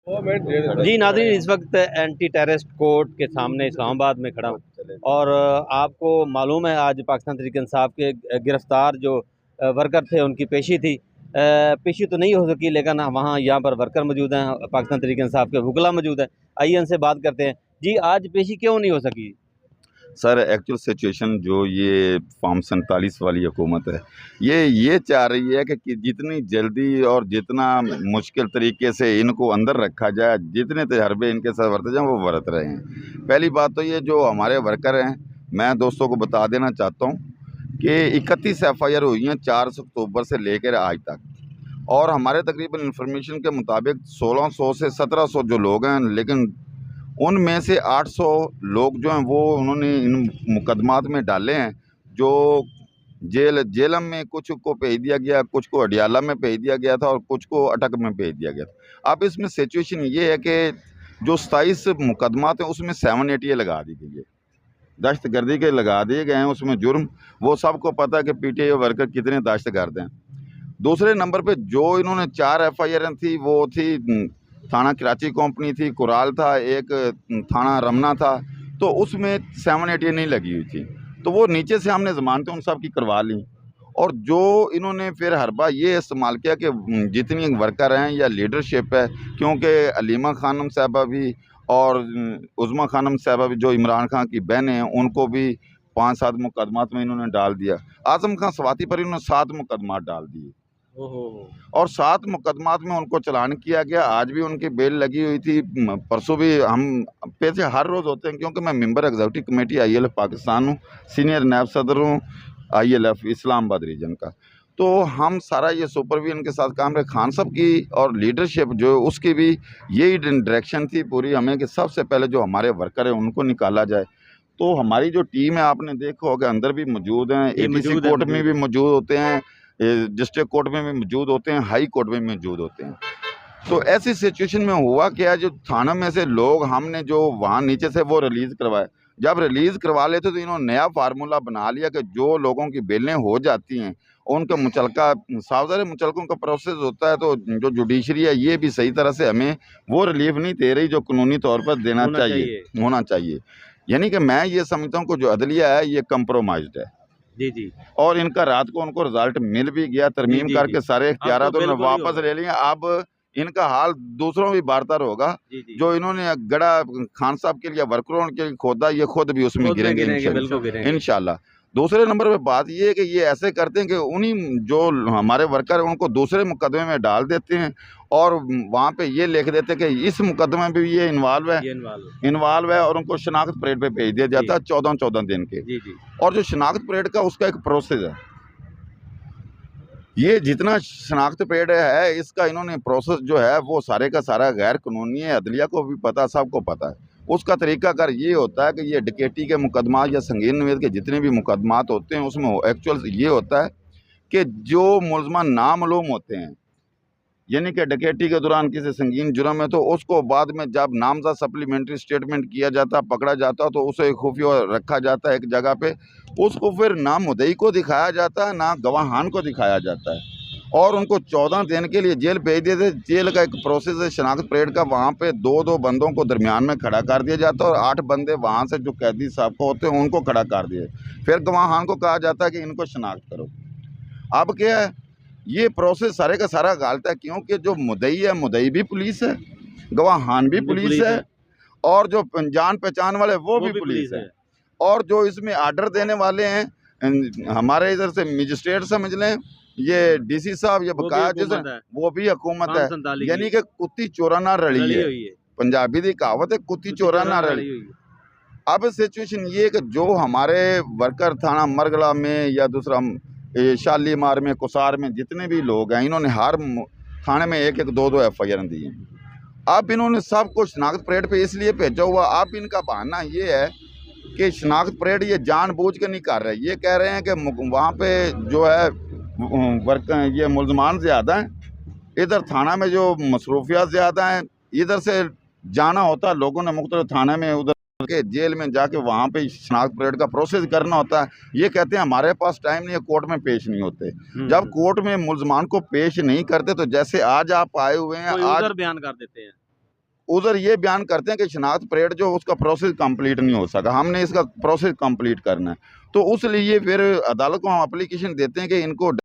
जी नाज़रीन, इस वक्त एंटी टेररिस्ट कोर्ट के सामने इस्लामाबाद में खड़ा हूँ और आपको मालूम है आज पाकिस्तान तहरीक इंसाफ के गिरफ्तार जो वर्कर थे उनकी पेशी थी। पेशी तो नहीं हो सकी लेकिन वहाँ यहाँ पर वर्कर मौजूद हैं, पाकिस्तान तहरीक इंसाफ के वकला मौजूद हैं। आइए उनसे बात करते हैं। जी, आज पेशी क्यों नहीं हो सकी? सर एक्चुअल सिचुएशन जो ये फॉर्म 47 वाली हुकूमत है ये चाह रही है कि जितनी जल्दी और जितना मुश्किल तरीके से इनको अंदर रखा जाए, जितने तजर्बे इनके साथ बरते जाएं वो बरत रहे हैं। पहली बात तो ये जो हमारे वर्कर हैं, मैं दोस्तों को बता देना चाहता हूँ कि 31 FIR हुई हैं 4 अक्टूबर से लेकर आज तक, और हमारे तकरीबन इंफॉर्मेशन के मुताबिक 1600 से 1700 जो लोग हैं, लेकिन उनमें से 800 लोग जो हैं वो उन्होंने इन मुकदमात में डाले हैं। जो जेलम में कुछ को भेज दिया गया, कुछ को अडियाला में भेज दिया गया था और कुछ को अटक में भेज दिया गया था। अब इसमें सिचुएशन ये है कि जो 27 मुकदमात हैं उसमें 780 लगा दी गई है, दहशतगर्दी के लगा दिए गए हैं उसमें जुर्म। वो सबको पता है कि PTI वर्कर कितने दहशतगर्द हैं। दूसरे नंबर पे जो इन्होंने 4 FIR थी वो थी थाना कराची कंपनी थी, कुराल था, एक थाना रमना था, तो उसमें 780 नहीं लगी हुई थी, तो वो नीचे से हमने ज़मानतें उन सब की करवा ली। और जो इन्होंने फिर हरबा ये इस्तेमाल किया कि जितनी वर्कर हैं या लीडरशिप है, क्योंकि अलीमा खानम साहबा भी और उज़मा खानम साहबा भी जो इमरान खान की बहन हैं, उनको भी 5-7 मुकदमात में इन्होंने डाल दिया। आज़म खान स्वाति पर इन्होंने 7 मुकदमात डाल दिए और 7 मुकदमात में उनको चालान किया गया। आज भी उनकी बेल लगी हुई थी, परसों भी। हम पैसे हर रोज़ होते हैं क्योंकि मैं member executive committee ILF Pakistan हूँ, सीनियर नायब सदर हूँ ILF इस्लामाबाद रीजन का। तो हम सारा ये सुपरविजन के साथ काम रहे। खान साहब की और लीडरशिप जो उसकी भी यही डायरेक्शन थी पूरी हमें कि सबसे पहले जो हमारे वर्कर हैं उनको निकाला जाए। तो हमारी जो टीम है आपने देखा होगा अंदर भी मौजूद हैं, ATC कोर्ट में भी मौजूद होते हैं, डिस्ट्रिक्ट कोर्ट में भी मौजूद होते हैं, हाई कोर्ट में भी मौजूद होते हैं। तो ऐसी सिचुएशन में हुआ क्या, जो थाना में से लोग हमने जो वहाँ नीचे से वो रिलीज़ करवाए। जब रिलीज़ करवा लेते तो इन्होंने नया फार्मूला बना लिया कि जो लोगों की बेलें हो जाती हैं उनका मुचलका, सावधान मुचलकों का प्रोसेस होता है, तो जो जुडिशरी है ये भी सही तरह से हमें वो रिलीफ नहीं दे रही जो कानूनी तौर पर देना होना चाहिए। यानी कि मैं ये समझता हूँ कि जो अदलिया है ये कंप्रोमाइज्ड है। जी। और इनका रात को उनको रिजल्ट मिल भी गया, तरमीम करके सारे इख्तियारात तो उन्होंने वापस ले लिए। अब इनका हाल दूसरों भी बारतर होगा। जो इन्होंने गड़ा खान साहब के लिए, वर्करों के लिए खोदा, ये खुद भी उसमें गिरेंगे इंशाल्लाह। दूसरे नंबर पे बात ये है कि ये ऐसे करते हैं कि उन्हीं जो हमारे वर्कर हैं उनको दूसरे मुकदमे में डाल देते हैं और वहाँ पे ये लिख देते हैं कि इस मुकदमे में भी ये इन्वॉल्व है और उनको शनाख्त परेड पे भेज दिया जाता है 14 दिन के। और जो शनाख्त परेड का उसका एक प्रोसेस है, ये जितना शनाख्त परेड है इसका इन्होंने प्रोसेस जो है वो सारे का सारा गैर कानूनी है। अदलिया को भी पता, सबको पता है। उसका तरीकाकार ये होता है कि ये डकैती के मुकदमात या संगीन नवेद के जितने भी मुकदमात होते हैं उसमें एक्चुअल ये होता है कि जो मुलजमान नामालूम होते हैं, यानी कि डकैती के दौरान किसी संगीन जुर्म है तो उसको बाद में जब नामजद सप्लीमेंट्री स्टेटमेंट किया जाता, पकड़ा जाता, तो उसे खुफिया रखा जाता है एक जगह पे। उसको फिर ना मुद्दई को दिखाया जाता है ना गवाहान को दिखाया जाता है और उनको 14 दिन के लिए जेल भेज देते। जेल का एक प्रोसेस है शनाख्त परेड का, वहाँ पे 2-2 बंदों को दरमियान में खड़ा कर दिया जाता है और 8 बंदे वहाँ से जो कैदी साहब को होते हैं उनको खड़ा कर दिए। फिर गवाहान को कहा जाता है कि इनको शनाख्त करो। अब क्या है, ये प्रोसेस सारे का सारा गलत है क्योंकि जो मुद्दई है, मुद्दई भी पुलिस है, गवाहान भी पुलिस है और जो जान पहचान वाले वो भी पुलिस है। और जो इसमें आर्डर देने वाले हैं हमारे इधर से मजिस्ट्रेट समझ लें, ये DC साहब, ये बकाया जैसे वो भी हुकूमत है। यानी कि कुत्ती चोरा ना रली है, पंजाबी की कहावत है, कुत्ती चोरा ना रली। अब सिचुएशन ये है कि जो हमारे वर्कर थाना मरगला में या दूसरा शालीमार में, कुसार में जितने भी लोग हैं, इन्होंने हर थाने में 1-1, 2-2 FIR दी हैं। अब इन्होंने सब कुछ शनाख्त परेड पे इसलिए भेजा हुआ। अब इनका बहाना ये है कि शनाख्त परेड ये जानबूझ के नहीं कर रहे। ये कह रहे हैं कि वहाँ पे जो है ये मुलजमान ज़्यादा हैं, इधर थाना में जो मसरूफियात ज़्यादा हैं, इधर से जाना होता है लोगों ने मुख्तलिफ थाने में, उधर के जेल में जाके वहाँ पे शनाख्त परेड का प्रोसेस करना होता है। ये कहते हैं हमारे पास टाइम नहीं है, कोर्ट में पेश नहीं होते। जब कोर्ट में मुलजमान को पेश नहीं करते तो जैसे आज आप आए हुए हैं, आज बयान कर देते हैं, उधर ये बयान करते हैं कि शनाख्त परेड जो उसका प्रोसेस कंप्लीट नहीं हो सका, हमने इसका प्रोसेस कंप्लीट करना है। तो उस लिए फिर अदालत को हम एप्लीकेशन देते हैं कि इनको